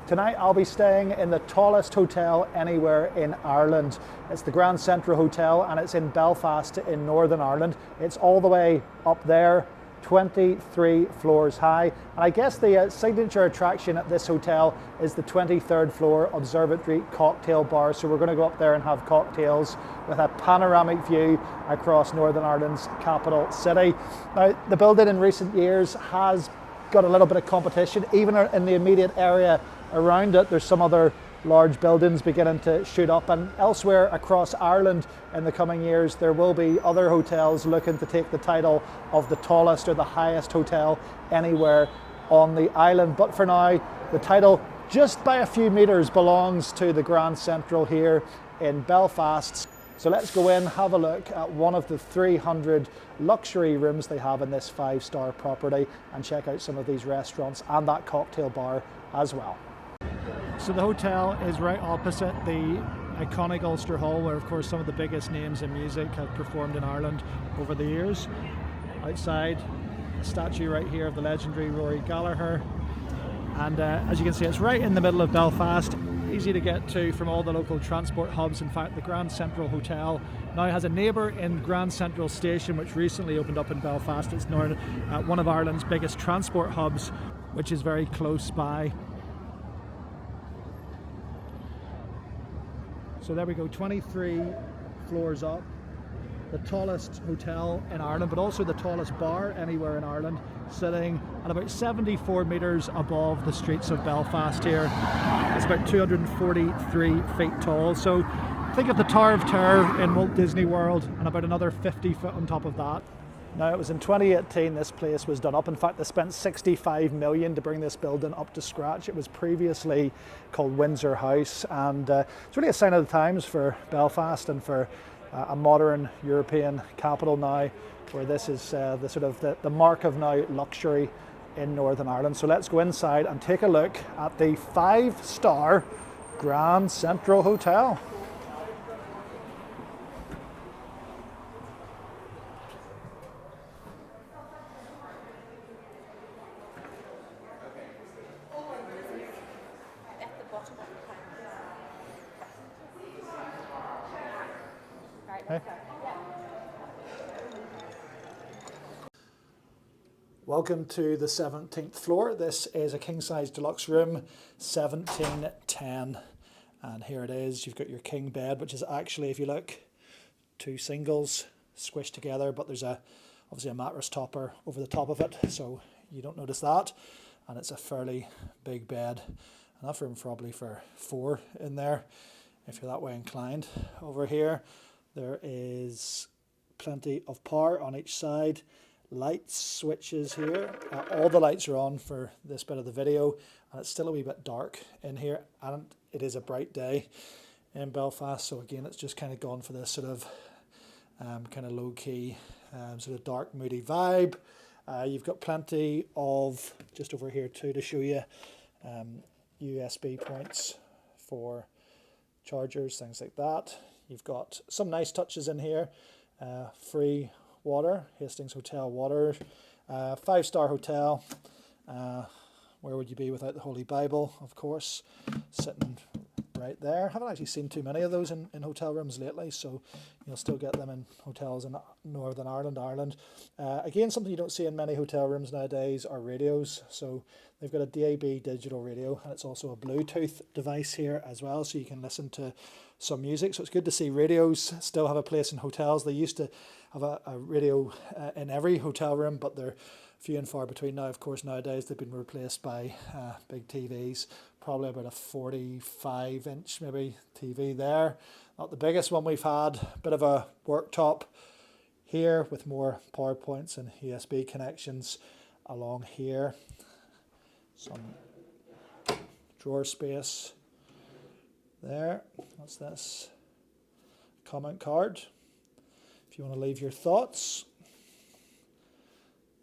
Tonight I'll be staying in the tallest hotel anywhere in Ireland. It's the Grand Central Hotel and it's in Belfast in Northern Ireland. It's all the way up there, 23 floors high. And I guess the signature attraction at this hotel is the 23rd floor Observatory Cocktail Bar. So we're going to go up there and have cocktails with a panoramic view across Northern Ireland's capital city. Now, the building in recent years has got a little bit of competition, even in the immediate area around it. There's some other large buildings beginning to shoot up, and elsewhere across Ireland in the coming years there will be other hotels looking to take the title of the tallest or the highest hotel anywhere on the island. But for now, the title just by a few meters belongs to the Grand Central here in Belfast. So let's go in, have a look at one of the 300 luxury rooms they have in this 5-star property and check out some of these restaurants and that cocktail bar as well. So the hotel is right opposite the iconic Ulster Hall, where of course some of the biggest names in music have performed in Ireland over the years. Outside, a statue right here of the legendary Rory Gallagher. And as you can see, it's right in the middle of Belfast. Easy to get to from all the local transport hubs. In fact, the Grand Central Hotel now has a neighbour in Grand Central Station, which recently opened up in Belfast. It's now one of Ireland's biggest transport hubs, which is very close by. So there we go, 23 floors up, the tallest hotel in Ireland, but also the tallest bar anywhere in Ireland, sitting at about 74 metres above the streets of Belfast here. It's about 243 feet tall. So think of the Tower of Terror in Walt Disney World and about another 50 foot on top of that. Now, it was in 2018 this place was done up. In fact, they spent 65 million to bring this building up to scratch. It was previously called Windsor House, and it's really a sign of the times for Belfast and for a modern European capital now, where this is the mark of now luxury in Northern Ireland. So let's go inside and take a look at the 5-star Grand Central Hotel. Hey. Welcome to the 17th floor. This is a king-size deluxe room, 1710. And here it is. You've got your king bed, which is actually, if you look, 2 singles squished together, but there's obviously a mattress topper over the top of it, so you don't notice that. And it's a fairly big bed. Enough room probably for 4 in there, if you're that way inclined. Over here, there is plenty of power on each side. Light switches here. All the lights are on for this bit of the video, and it's still a wee bit dark in here, and it is a bright day in Belfast. So again, it's just kind of gone for this sort of kind of low-key, sort of dark, moody vibe. You've got plenty of, just over here too, to show you, USB points for chargers, things like that. You've got some nice touches in here. Free water, Hastings Hotel water. 5-star hotel. Where would you be without the Holy Bible, of course, sitting right there. Haven't actually seen too many of those in hotel rooms lately, so you'll still get them in hotels in Northern Ireland. Again, something you don't see in many hotel rooms nowadays are radios. So they've got a DAB digital radio, and it's also a Bluetooth device here as well, so you can listen to some music. So it's good to see radios still have a place in hotels. They used to have a radio in every hotel room, but they're few and far between now. Of course, nowadays they've been replaced by big TVs, probably about a 45-inch maybe TV there. Not the biggest one we've had. Bit of a worktop here with more power points and USB connections along here. Some drawer space there. What's this? Comment card. If you want to leave your thoughts,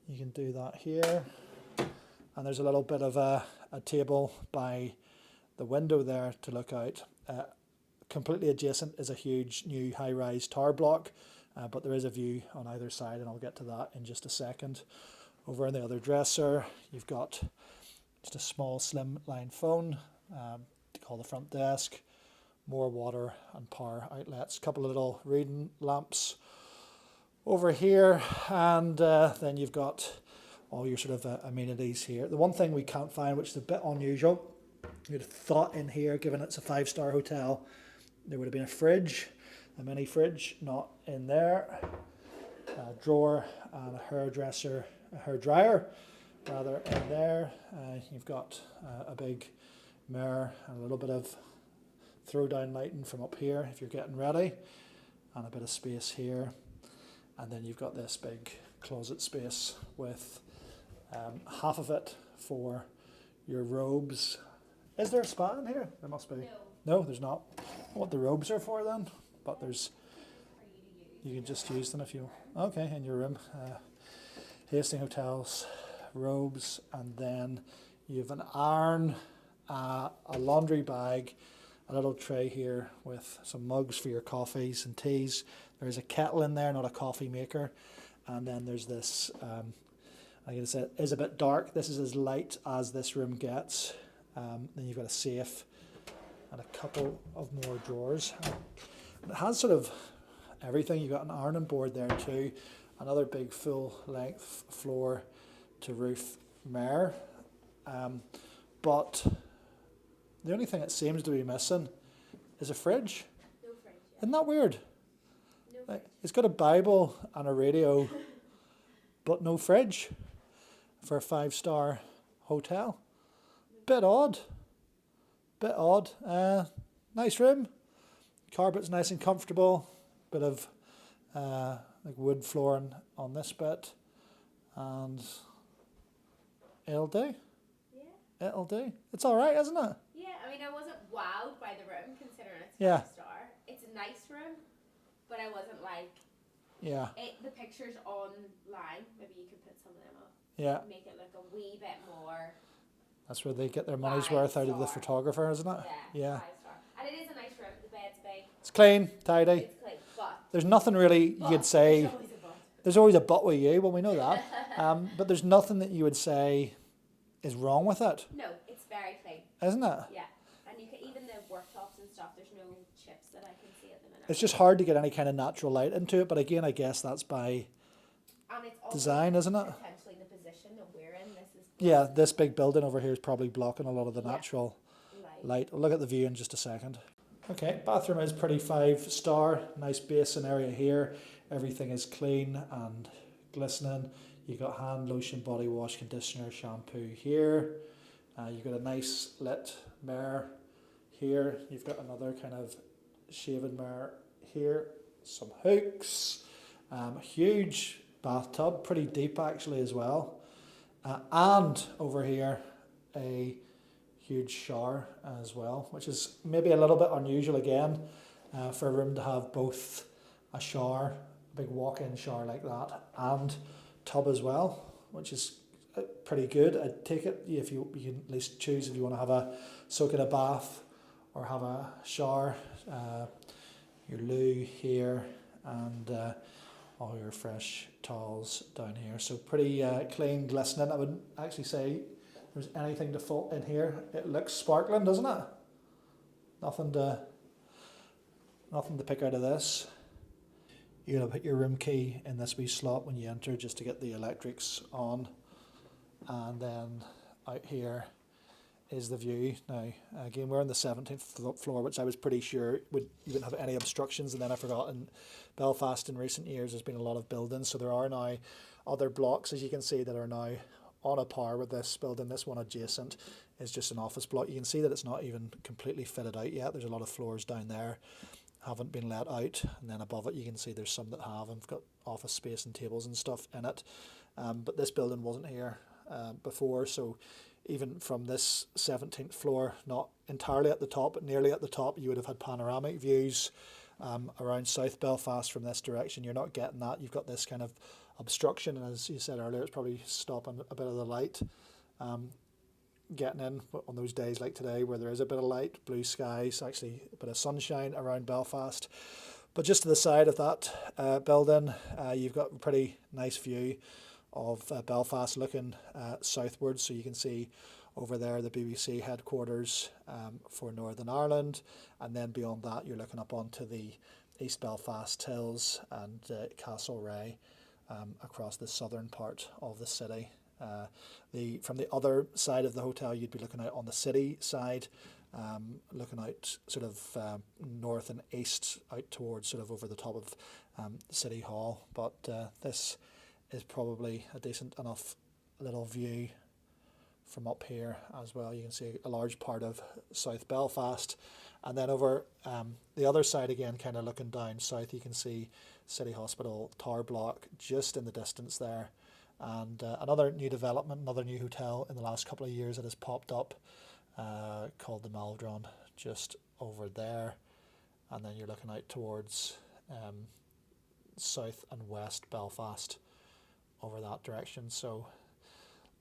you can do that here. And there's a little bit of a table by the window there to look out. Completely adjacent is a huge new high-rise tower block, but there is a view on either side, and I'll get to that in just a second. Over in the other dresser, you've got just a small slim line phone to call the front desk, more water and power outlets, a couple of little reading lamps over here, and then you've got all your sort of amenities here. The one thing we can't find, which is a bit unusual, you'd have thought in here, given it's a 5-star hotel, there would have been a fridge, a mini fridge, not in there. A drawer and a hairdryer rather in there. You've got a big mirror and a little bit of throw down lighting from up here if you're getting ready, and a bit of space here. And then you've got this big closet space with half of it for your robes. Is there a spa in here? There must be. No, there's not. What the robes are for then? But there's, you can just use them if you, okay, in your room. Hasting Hotels, robes, and then you have an iron, a laundry bag, a little tray here with some mugs for your coffees and teas. There's a kettle in there, not a coffee maker. And then there's this, like I said, is a bit dark. This is as light as this room gets. Then you've got a safe and a couple of more drawers. It has sort of everything. You've got an ironing board there too. Another big full length floor to roof mirror. But the only thing it seems to be missing is a fridge. No fridge. Yeah. Isn't that weird? No Like, fridge. it's got a Bible and a radio, but no fridge for a 5-star hotel. Bit odd. Bit odd. Nice room. Carpet's nice and comfortable. Bit of like wood flooring on this bit, and it'll do. Yeah. It'll do. It's all right, isn't it? Yeah, I mean, I wasn't wowed by the room considering it's Yeah. 5-star. It's a nice room, but I wasn't like, Yeah. the pictures online, maybe you could put some of them up, Yeah. make it look a wee bit more, That's where they get their money's worth out of the 5-star. photographer, isn't it? Yeah. Yeah. 5-star. And it is a nice room, the bed's big, It's clean, tidy. it's clean, but, There's nothing really you could say. there's always a but. There's always a but with you. Well, we know that. But there's nothing that you would say is wrong with it, No, it's very clean, isn't it? yeah. And you can, even the worktops and stuff, there's no chips that I can see at the minute. It's just hard to get any kind of natural light into it. But again, I guess that's by And it's also design, isn't it? potentially the position that we're in, this is Yeah, this big building over here is probably blocking a lot of the Yeah. natural light. light. We'll look at the view in just a second. Okay, bathroom is pretty 5-star. Nice basin area here. Everything is clean and glistening. You've got hand lotion, body wash, conditioner, shampoo here. You've got a nice lit mirror here. You've got another kind of shaving mirror here. Some hooks. Huge bathtub, pretty deep actually as well. And over here, a huge shower as well, which is maybe a little bit unusual again for a room to have both a shower, a big walk-in shower like that, and tub as well, which is pretty good. I'd take it if you can at least choose if you want to have a soak in a bath or have a shower. Your loo here, and all your fresh towels down here. So pretty clean, glistening. I would actually say if there's anything to fault in here, it looks sparkling, doesn't it? Nothing to pick out of this. You're going to put your room key in this wee slot when you enter just to get the electrics on. And then out here is the view. Now, again, we're on the 17th floor, which I was pretty sure you wouldn't have any obstructions. And then I forgot, in Belfast in recent years, there's been a lot of buildings. So there are now other blocks, as you can see, that are now on a par with this building. This one adjacent is just an office block. You can see that it's not even completely fitted out yet. There's a lot of floors down there haven't been let out, and then above it you can see there's some that have and got office space and tables and stuff in it. But this building wasn't here before, so even from this 17th floor, not entirely at the top but nearly at the top, you would have had panoramic views around South Belfast from this direction. You're not getting that. You've got this kind of obstruction, and as you said earlier, it's probably stopping a bit of the light getting in on those days like today where there is a bit of light, blue skies, actually a bit of sunshine around Belfast. But just to the side of that building, you've got a pretty nice view of Belfast looking southwards, so you can see over there, the BBC headquarters for Northern Ireland, and then beyond that you're looking up onto the East Belfast Hills and Castlereagh across the southern part of the city. From the other side of the hotel you'd be looking out on the city side, looking out sort of north and east out towards sort of over the top of City Hall, but this is probably a decent enough little view from up here as well. You can see a large part of South Belfast, and then over the other side again, kind of looking down south, you can see City Hospital Tower Block just in the distance there, and another new development, another new hotel in the last couple of years that has popped up called the Maldron just over there, and then you're looking out towards south and west Belfast over that direction. So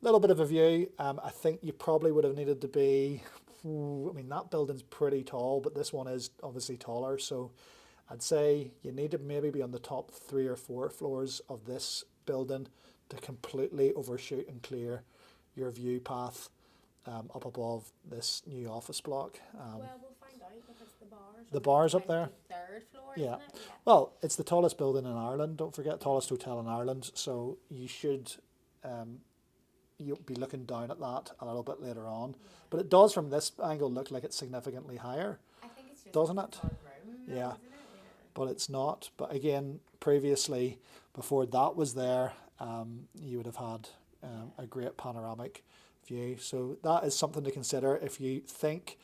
a little bit of a view. I think you probably would have needed to be, I mean, that building's pretty tall, but this one is obviously taller, so I'd say you need to maybe be on the top 3 or 4 floors of this building to completely overshoot and clear your view path up above this new office block. Well, we'll find out because the bar's up there. 23rd floor, Yeah. isn't it? Yeah. Well, it's the tallest building in Ireland. Don't forget, tallest hotel in Ireland. So you should you'll be looking down at that a little bit later on. Yeah. But it does from this angle look like it's significantly higher, I think it's just doesn't a it? front room, though, Yeah. isn't it? But it's not. But again, previously, before that was there, you would have had a great panoramic view. So that is something to consider if you think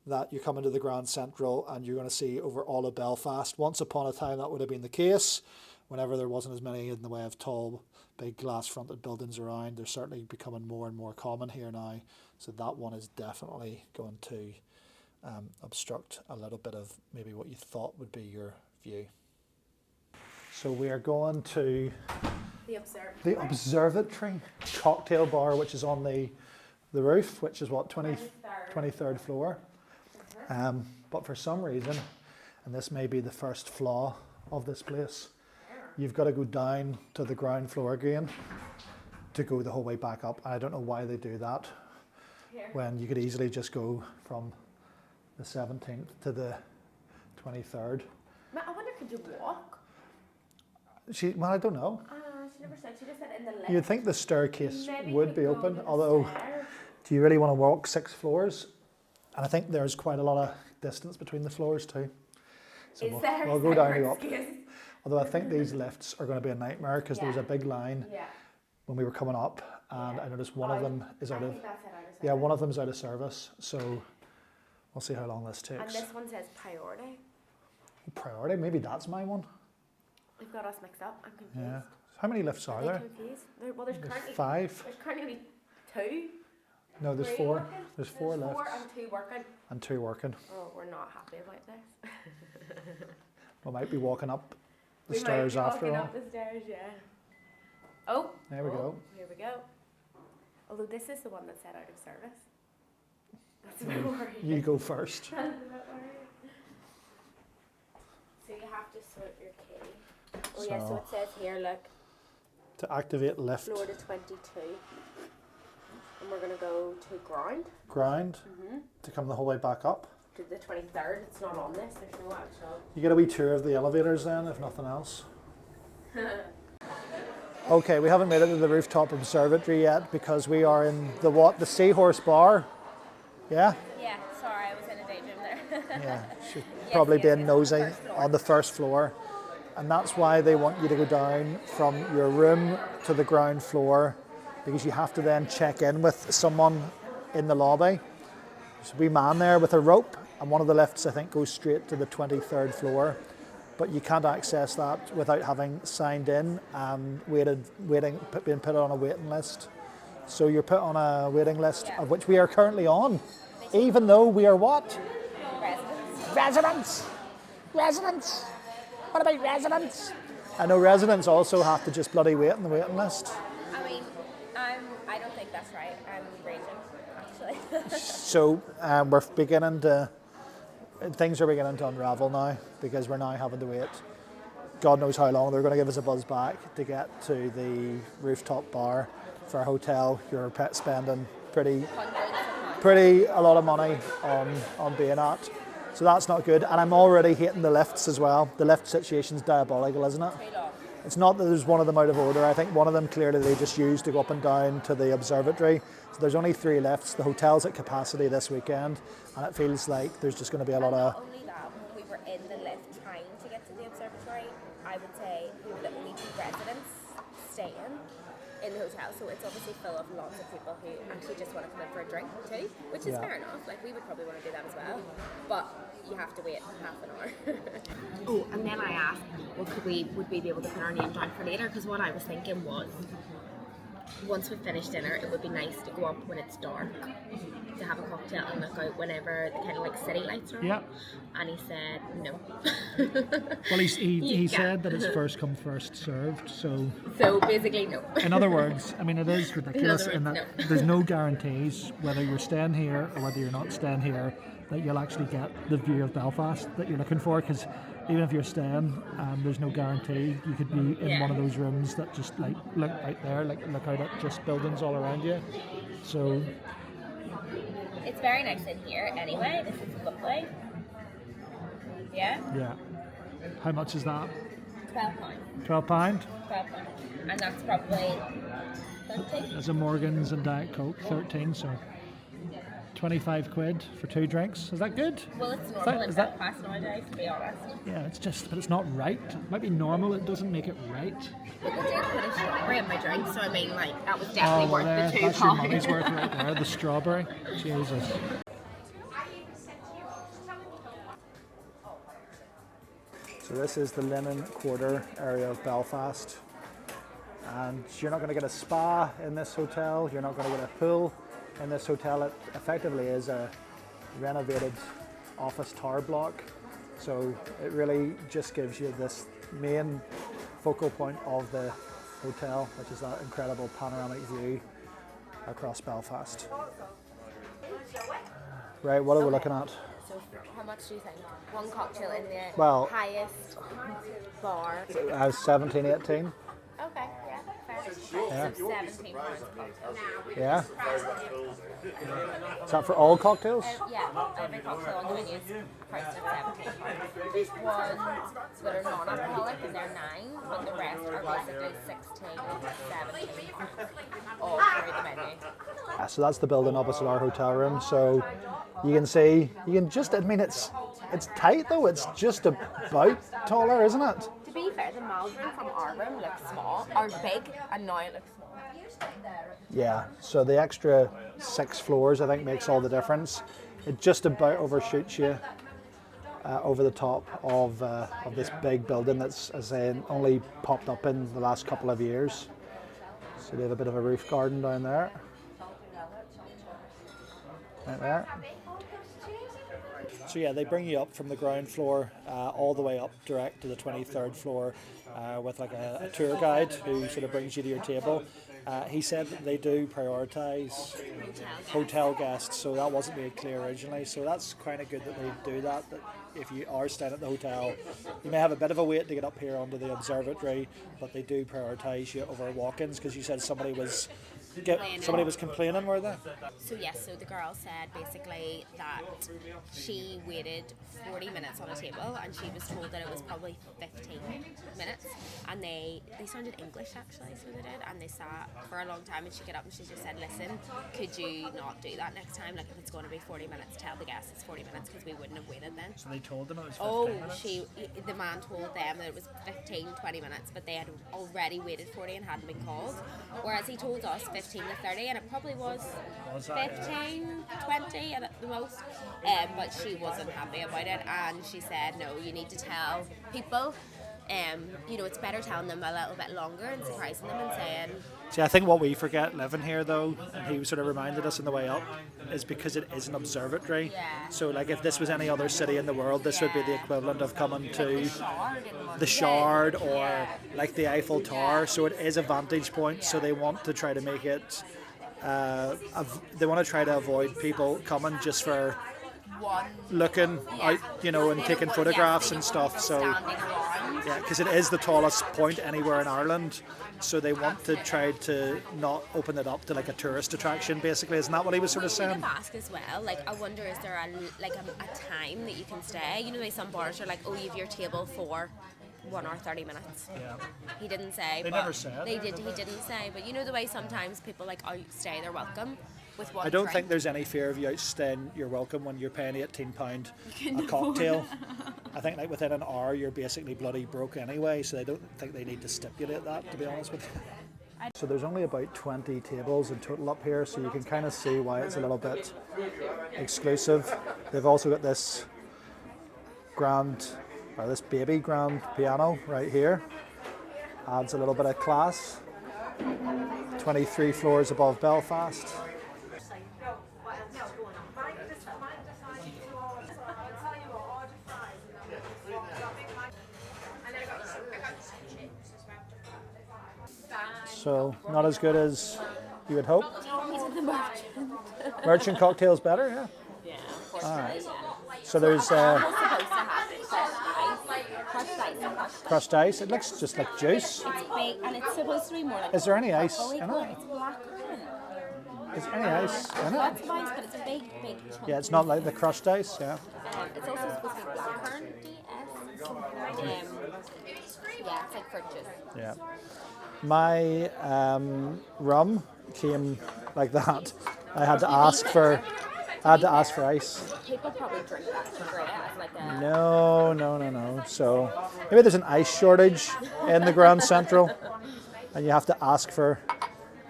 that you're coming to the Grand Central and you're going to see over all of Belfast. Once upon a time that would have been the case, whenever there wasn't as many in the way of tall, big glass fronted buildings around. They're certainly becoming more and more common here now. So that one is definitely going to obstruct a little bit of maybe what you thought would be your view. So we are going to The Observatory cocktail bar, which is on the roof, which is what, 23rd floor. But for some reason, and this may be the first flaw of this place, you've got to go down to the ground floor again to go the whole way back up. I don't know why they do that when you could easily just go from the 17th to the 23rd. I wonder, could you walk? Well, I don't know. She never said. She just said in the lift. You'd think the staircase Maybe would you be could go open, to the although stairs. do you really want to walk 6 floors? And I think there's quite a lot of distance between the floors too. So Is there? we'll Is go that down your and up. excuse? Although I think these lifts are going to be a nightmare because there was a big line Yeah. when we were coming up, and Yeah. I noticed one of them is I out of think that's it, out of yeah, service. one of them's out of service. So we'll see how long this And takes. this one says priority. Priority, maybe that's my one. We've got us mixed up. I'm confused. Yeah. How many lifts are I'm there? confused. Well, there's There's currently 5. There's currently only 2. No, there's 3 4. working. There's 4 There's 4 lifts and 2 working. and 2 working. Oh, we're not happy about this. We might be walking up the We stairs might be after walking all. up the stairs, yeah. Oh, There we go. Here we go. Although this is the one that's set out of service. That's a bit worrying. You go first. That's a bit worrying. So you have to sort your key. Oh yeah, so So- it says here, look, To activate lift floor to 22. And we're going to go to ground. ground Mm-hmm. to come the whole way back up. To the 23rd. It's not on this. There's no actual. You get a wee tour of the elevators then, if nothing else. Okay, we haven't made it to the rooftop observatory yet because we are in the what? The Seahorse Bar. Yeah? Yeah, sorry, I was in a daydream there. Yeah. She's probably yes, being yes, nosy first floor. on the first floor. And that's why they want you to go down from your room to the ground floor, because you have to then check in with someone in the lobby. There's a wee man there with a rope, and one of the lifts I think goes straight to the 23rd floor. But you can't access that without having signed in and being put on a waiting list. So you're put on a waiting list, Yeah. of which we are currently on, even though we are what? Residents. Residents! Residents! What about residents? I know residents also have to just bloody wait on the waiting list. I mean, I don't think that's right. I'm raging, actually. So things are beginning to unravel now because we're now having to wait. God knows how long. They're going to give us a buzz back to get to the rooftop bar for a hotel. You're spending pretty Hundreds a lot of money on being at. So that's not good. And I'm already hating the lifts as well. The lift situation's diabolical, isn't it? It's not that there's one of them out of order. I think one of them clearly they just used to go up and down to the observatory. So there's only 3 lifts. The hotel's at capacity this weekend, and it feels like there's just going to be a lot of... Not only that, when we were in the lift trying to get to the observatory, I would say we were the only 2 residents staying in the hotel, so it's obviously full of lots of people who actually just want to come in for a drink too, which is fair enough. Like, we would probably want to do that as well, but you have to wait half an hour. Oh, and then I asked, well, would we be able to put our name down for later? Because what I was thinking was, once we finish dinner, it would be nice to go up when it's dark to have a cocktail and look out whenever the kind of like city lights are on. Yeah. And he said no. Well, he said that it's first come, first served, so basically no. In other words, I mean, it is ridiculous in that there's no guarantees whether you're staying here or whether you're not staying here that you'll actually get the view of Belfast that you're looking for, because even if you're staying, there's no guarantee. You could be in one of those rooms that just like look out there, like look out at just buildings all around you. So it's very nice in here anyway. This is lovely. Yeah? Yeah. How much is that? £12. £12? £12. And that's probably 13. There's a Morgan's and Diet Coke, 13, so 25 quid for 2 drinks. Is that good? Well, it's normal in Belfast nowadays, to be honest. Yeah, but it's not right. It might be normal, it doesn't make it right. But they did put a strawberry in my drink, so I mean, like, that was definitely worth the £2. That's your money's worth right there, the strawberry. Jesus. So this is the linen quarter area of Belfast. And you're not going to get a spa in this hotel, you're not going to get a pool in this hotel. It effectively is a renovated office tower block. So it really just gives you this main focal point of the hotel, which is that incredible panoramic view across Belfast. Right, what are we looking at? So how much do you think? One cocktail in the highest bar. 17, 18. Okay, yeah, fair. So £17 cocktail. Yeah. Is that for all cocktails? Yeah, every cocktail on the menu is priced at £17. There's ones that are non-alcoholic and they're 9, but the rest are basically 16, 17, all through the menu. Yeah, so that's the building opposite our hotel room. So you can see, I mean, it's tight though. It's just about taller, isn't it? To be fair, the mild room from our room looks small, or big, and now it looks small. Yeah, so the extra 6 floors I think makes all the difference. It just about overshoots you over the top of this big building that's, as I say, only popped up in the last couple of years. So they have a bit of a roof garden down there. Right there. So yeah, they bring you up from the ground floor all the way up direct to the 23rd floor with like a tour guide who sort of brings you to your table. He said that they do prioritise hotel guests, so that wasn't made clear originally. So that's kind of good that they do that. That if you are staying at the hotel, you may have a bit of a wait to get up here onto the observatory, but they do prioritise you over walk-ins, because you said somebody was complaining, were they? So yes, so the girl said basically that she waited 40 minutes on a table and she was told that it was probably 15 minutes, and they sounded English actually, so they did, and they sat for a long time, and she got up and she just said, listen, could you not do that next time? Like, if it's going to be 40 minutes, tell the guests it's 40 minutes, because we wouldn't have waited then. So they told them it was 15 minutes? The man told them that it was 15, 20 minutes, but they had already waited 40 and hadn't been called, whereas he told us 15 to 30, and it probably was 15, 20 at the most, but she wasn't happy about it, and she said, no, you need to tell people, it's better telling them a little bit longer and surprising them and saying... See, I think what we forget living here though, and he sort of reminded us on the way up, is because it is an observatory. Yeah. So like if this was any other city in the world, this would be the equivalent of coming to the Shard or like the Eiffel Tower. So it is a vantage point, so they want to try to make it, they want to try to avoid people coming just for one looking out, you know, and taking photographs and stuff. So standing around. yeah, because it is the tallest point anywhere in Ireland, so they want to try to not open it up to like a tourist attraction. Basically, isn't that what he was sort of Well, saying? I've asked as well. Like, I wonder, is there a time that you can stay? You know, like some bars are like, oh, you've your table for 1 hour 30 minutes. Yeah. He didn't say. They but never said. They did. He didn't say. But you know the way sometimes people like outstay their welcome with one. I don't drink. think there's any fear of you outstaying your welcome when you're paying £18 a cocktail. I think like within an hour you're basically bloody broke anyway, so I don't think they need to stipulate that, to be honest with you. So there's only about 20 tables in total up here, so you can kind of see why it's a little bit exclusive. They've also got this this baby grand piano right here. Adds a little bit of class. 23 floors above Belfast. So not as good as you would hope. Merchant cocktails better, yeah. Yeah, All right. unfortunately. So there's Supposed to have crushed ice. crushed ice. It looks just like juice. It's big and it's supposed to be more like. Is there any ice purpley in colour. it? It's black. Is there any ice in it? Lots of ice, but it's a big chunk. Yeah, it's not like the crushed ice. Yeah. It's also supposed to be blackcurrant DS. Yeah, it's like fruit juice. Yeah. My rum came like that. I had to ask for ice. People probably drink that straight as like a. No. So maybe there's an ice shortage in the Grand Central, and you have to ask for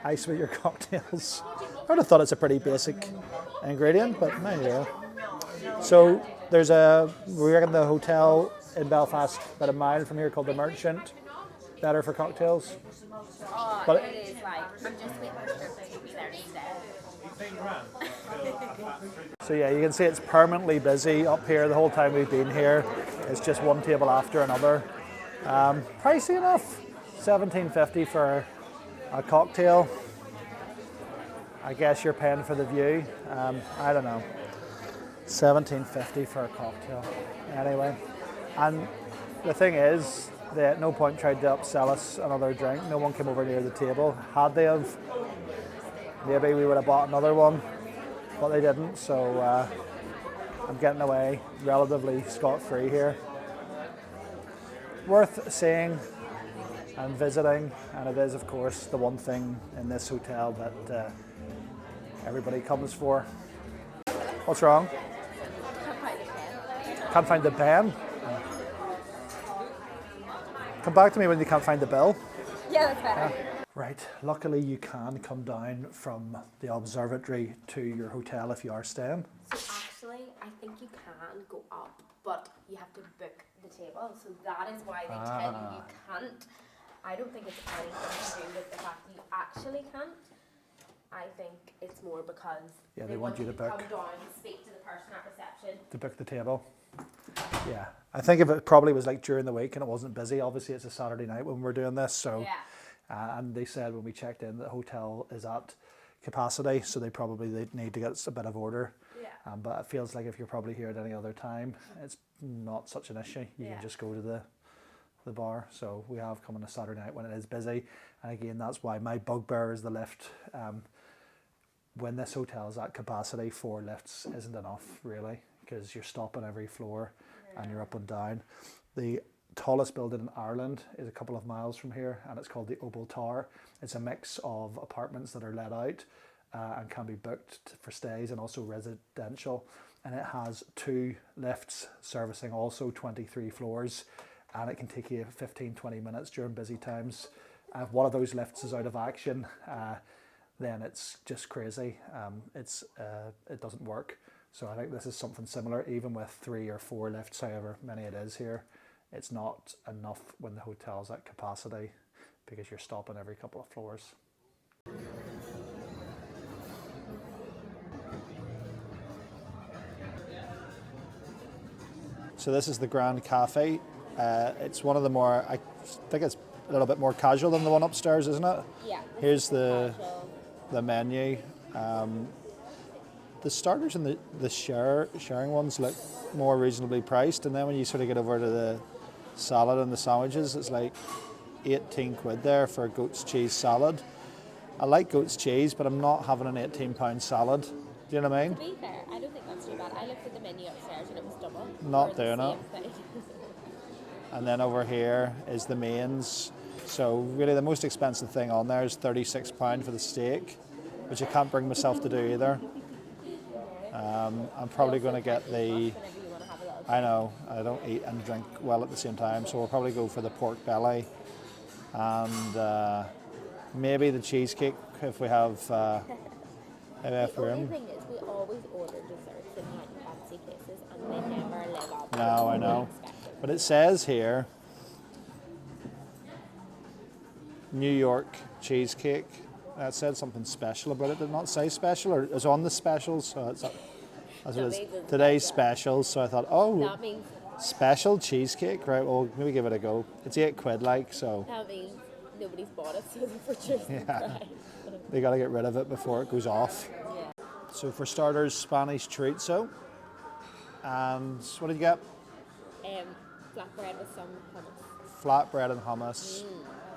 ice with your cocktails. I would have thought it's a pretty basic ingredient, but there you go. So we reckon the hotel in Belfast, about a mile from here, called the Merchant. Better for cocktails. Oh, But it is like I'm just waiting for strippers to be there instead. so yeah, you can see it's permanently busy up here the whole time we've been here. It's just one table after another. Pricey enough, $17.50 for a cocktail. I guess you're paying for the view. I don't know. $17.50 for a cocktail. Anyway, and the thing is, they at no point tried to upsell us another drink. No one came over near the table. Had they have, maybe we would have bought another one, but they didn't. So I'm getting away relatively scot-free here. Worth seeing and visiting, and it is, of course, the one thing in this hotel that everybody comes for. What's wrong? Can't find the pen. Come back to me when you can't find the bill. Yeah, that's better. Right, luckily you can come down from the observatory to your hotel if you are staying. So actually, I think you can go up, but you have to book the table. So that is why they tell you can't. I don't think it's anything to do with the fact you actually can't. I think it's more because they want you to book. Come down and speak to the person at reception. To book the table. Yeah, I think if it probably was like during the week and it wasn't busy, obviously it's a Saturday night when we're doing this, so and they said when we checked in the hotel is at capacity, so they need to get a bit of order. But it feels like if you're probably here at any other time, it's not such an issue. You can just go to the bar. So we have come on a Saturday night when it is busy, and again that's why my bugbear is the lift. When this hotel is at capacity, 4 lifts isn't enough really, because you're stopping every floor and you're up and down. The tallest building in Ireland is a couple of miles from here, and it's called the Opal Tower. It's a mix of apartments that are let out and can be booked for stays, and also residential, and it has 2 lifts servicing also 23 floors, and it can take you 15-20 minutes during busy times. If one of those lifts is out of action, then it's just crazy. It doesn't work. So I think this is something similar, even with 3 or 4 lifts, however many it is here. It's not enough when the hotel's at capacity, because you're stopping every couple of floors. So this is the Grand Café. It's one of the more, I think it's a little bit more casual than the one upstairs, isn't it? Yeah. Here's the menu. the starters and the sharing ones look more reasonably priced, and then when you sort of get over to the salad and the sandwiches, it's like 18 quid there for a goat's cheese salad. I like goat's cheese, but I'm not having an £18 salad. Do you know what I mean? To be fair, I don't think that's too bad. I looked at the menu upstairs and it was double. Not for the doing it. same thing. And then over here is the mains. So really the most expensive thing on there is £36 for the steak, which I can't bring myself to do either. I'm probably going to get the... Whenever you want to have a little I know, I don't eat and drink well at the same time, so we'll probably go for the pork belly and maybe the cheesecake if we have The only thing is we always order desserts in like fancy places and they never live up to No, what I we know. expected. But it says here, New York cheesecake. It said something special about it. Did it not say special, or it was on the specials? So it's as it That is means it's today's special. specials. So I thought, oh, That means special cheesecake, right? Well, maybe give it a go. It's 8 quid, like, so that means nobody's bought it, so for choosing price. they got to get rid of it before it goes off. Yeah. So for starters, Spanish chorizo. And what did you get? Flatbread with some hummus. Flatbread and hummus.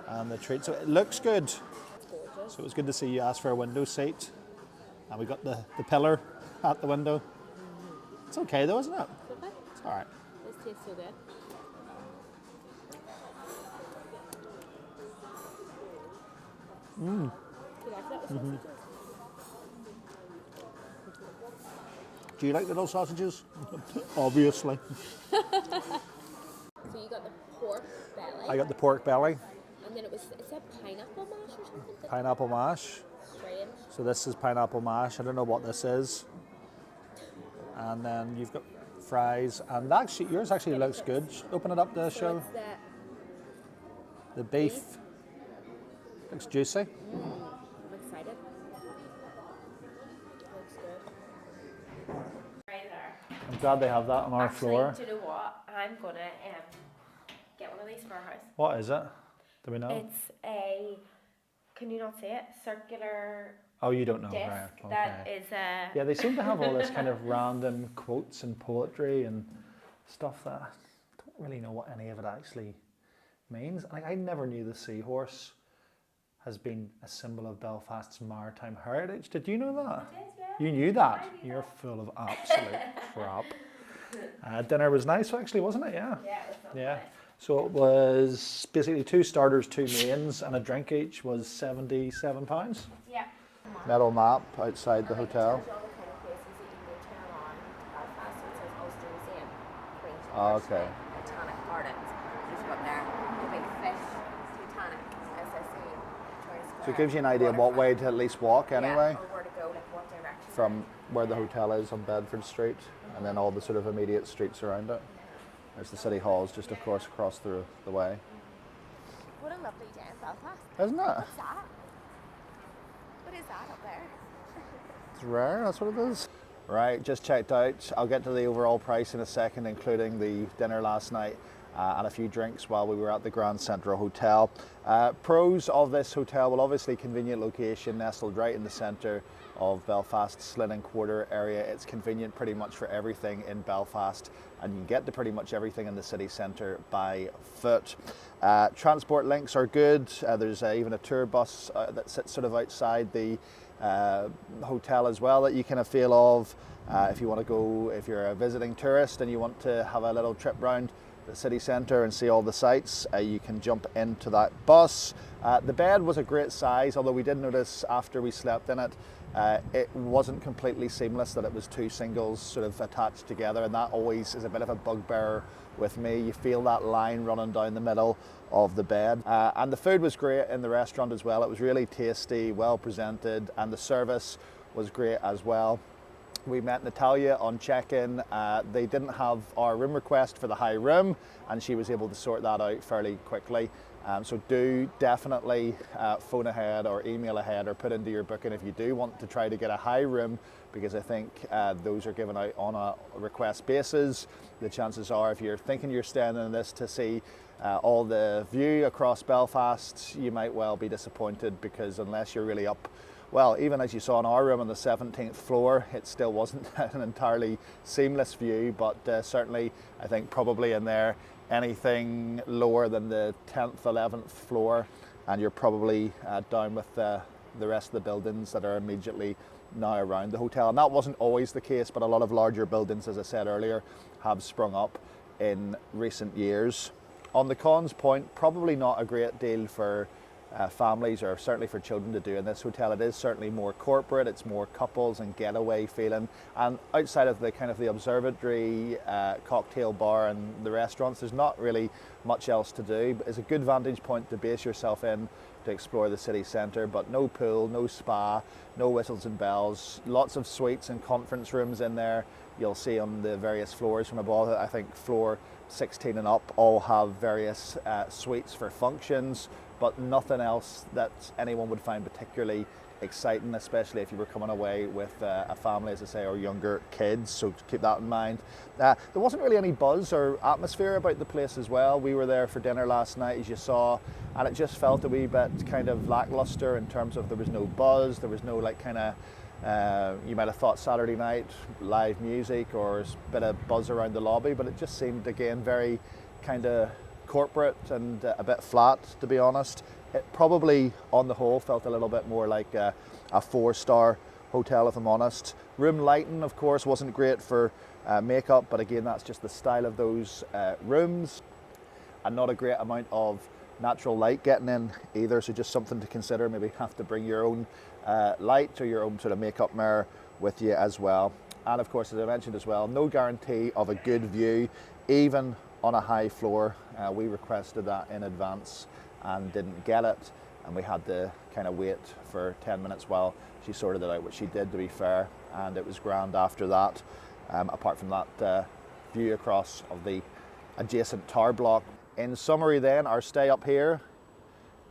And the treat. So it looks good. It's gorgeous. So it was good to see you ask for a window seat. And we got the pillar at the window. It's okay though, isn't it? It's okay. It's all right. This tastes so good. Do you like that with sausages? Do you like little sausages? Obviously. So you got the pork belly. I got the pork belly, And then it said pineapple mash or something? pineapple mash. Strange. So this is pineapple mash. I don't know what this is. And then you've got fries. And actually, yours actually looks good. Open it up to So show. it's The beef looks juicy. I'm excited. Looks good. Right there. I'm glad they have that on our floor. Do you know what? I'm gonna get one of these for our house. What is it? Do we know? It's a, can you not see it? Circular Oh, you don't know, disc right? Okay. that is a. Yeah, they seem to have all this kind of random quotes and poetry and stuff that I don't really know what any of it actually means. Like, I never knew the Seahorse has been a symbol of Belfast's maritime heritage. Did you know that? It is, yeah. You knew that? I knew You're full of absolute crap. Dinner was nice, actually, wasn't it? Yeah. Yeah, it's not Yeah. nice. So it was basically 2 starters, 2 mains, and a drink each was £77. Yeah. Metal map outside the And it hotel. tells you all the kind of places that you can go turn on Belfast. So it says Ulster Museum, Queen's Oh, University, okay. Botanic Gardens. You've got there the Big Fish, Titanic, SSE, Victoria Square. So it gives you an idea of what way to at least walk anyway, Yeah, or where to go, like what direction. from where the hotel is on Bedford Street, and then all the sort of immediate streets around it. There's the City Halls just, of course, across the way. What a lovely day in Belfast. Isn't it? What's that? What is that up there? It's rare, that's what it is. Right, just checked out. I'll get to the overall price in a second, including the dinner last night and a few drinks while we were at the Grand Central Hotel. Pros of this hotel, well, obviously convenient location, nestled right in the centre of Belfast's Linen Quarter area. It's convenient pretty much for everything in Belfast, and you can get to pretty much everything in the city centre by foot. Transport links are good. There's even a tour bus that sits sort of outside the hotel as well that you can feel of. If you want to go, if you're a visiting tourist and you want to have a little trip round the city centre and see all the sights, you can jump into that bus. The bed was a great size, although we did notice after we slept in it, it wasn't completely seamless, that it was 2 singles sort of attached together, and that always is a bit of a bugbear with me. You feel that line running down the middle of the bed. And the food was great in the restaurant as well. It was really tasty, well presented, and the service was great as well. We met Natalia on check-in. They didn't have our room request for the high room, and she was able to sort that out fairly quickly. So do definitely phone ahead or email ahead or put into your booking if you do want to try to get a high room, because I think those are given out on a request basis. The chances are, if you're thinking you're staying in this to see all the view across Belfast, you might well be disappointed, because unless you're really up well, even as you saw in our room on the 17th floor, it still wasn't an entirely seamless view, but certainly I think probably in there anything lower than the 10th, 11th floor, and you're probably down with the rest of the buildings that are immediately now around the hotel. And that wasn't always the case, but a lot of larger buildings, as I said earlier, have sprung up in recent years. On the cons point, probably not a great deal for families, or certainly for children, to do in this hotel. It is certainly more corporate, it's more couples and getaway feeling, and outside of the kind of the observatory, cocktail bar and the restaurants, there's not really much else to do. But it's a good vantage point to base yourself in to explore the city centre, but no pool, no spa, no whistles and bells, lots of suites and conference rooms in there. You'll see on the various floors from above, I think floor 16 and up all have various suites for functions, but nothing else that anyone would find particularly exciting, especially if you were coming away with a family, as I say, or younger kids, so keep that in mind. There wasn't really any buzz or atmosphere about the place as well. We were there for dinner last night, as you saw, and it just felt a wee bit kind of lackluster in terms of there was no buzz, there was no like kind of, you might have thought Saturday night, live music or a bit of buzz around the lobby, but it just seemed again very kind of corporate and a bit flat, to be honest. It probably on the whole felt a little bit more like a 4-star hotel, if I'm honest. Room lighting, of course, wasn't great for makeup, but again, that's just the style of those rooms, and not a great amount of natural light getting in either, so just something to consider. Maybe have to bring your own light or your own sort of makeup mirror with you as well. And of course, as I mentioned as well, no guarantee of a good view, even on a high floor. We requested that in advance and didn't get it, and we had to kind of wait for 10 minutes while she sorted it out, which she did, to be fair, and it was grand after that, apart from that view across of the adjacent tower block. In summary then, our stay up here,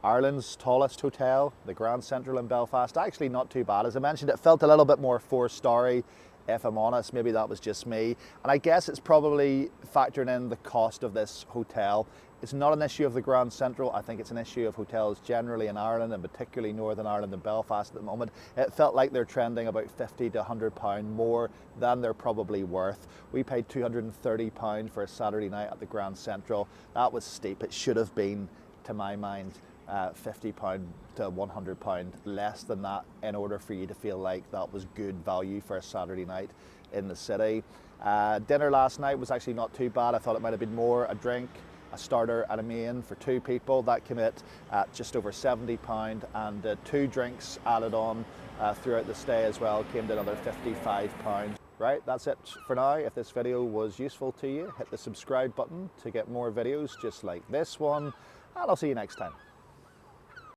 Ireland's tallest hotel, the Grand Central in Belfast, actually not too bad. As I mentioned, it felt a little bit more 4-starry, if I'm honest. Maybe that was just me. And I guess it's probably factoring in the cost of this hotel. It's not an issue of the Grand Central. I think it's an issue of hotels generally in Ireland, and particularly Northern Ireland and Belfast at the moment. It felt like they're trending about £50 to £100 more than they're probably worth. We paid £230 for a Saturday night at the Grand Central. That was steep. It should have been, to my mind, £50 to £100 less than that in order for you to feel like that was good value for a Saturday night in the city. Dinner last night was actually not too bad. I thought it might have been more. A drink, a starter and a main for 2 people. That came at just over £70, and 2 drinks added on throughout the stay as well came to another £55. Right, that's it for now. If this video was useful to you, hit the subscribe button to get more videos just like this one, and I'll see you next time.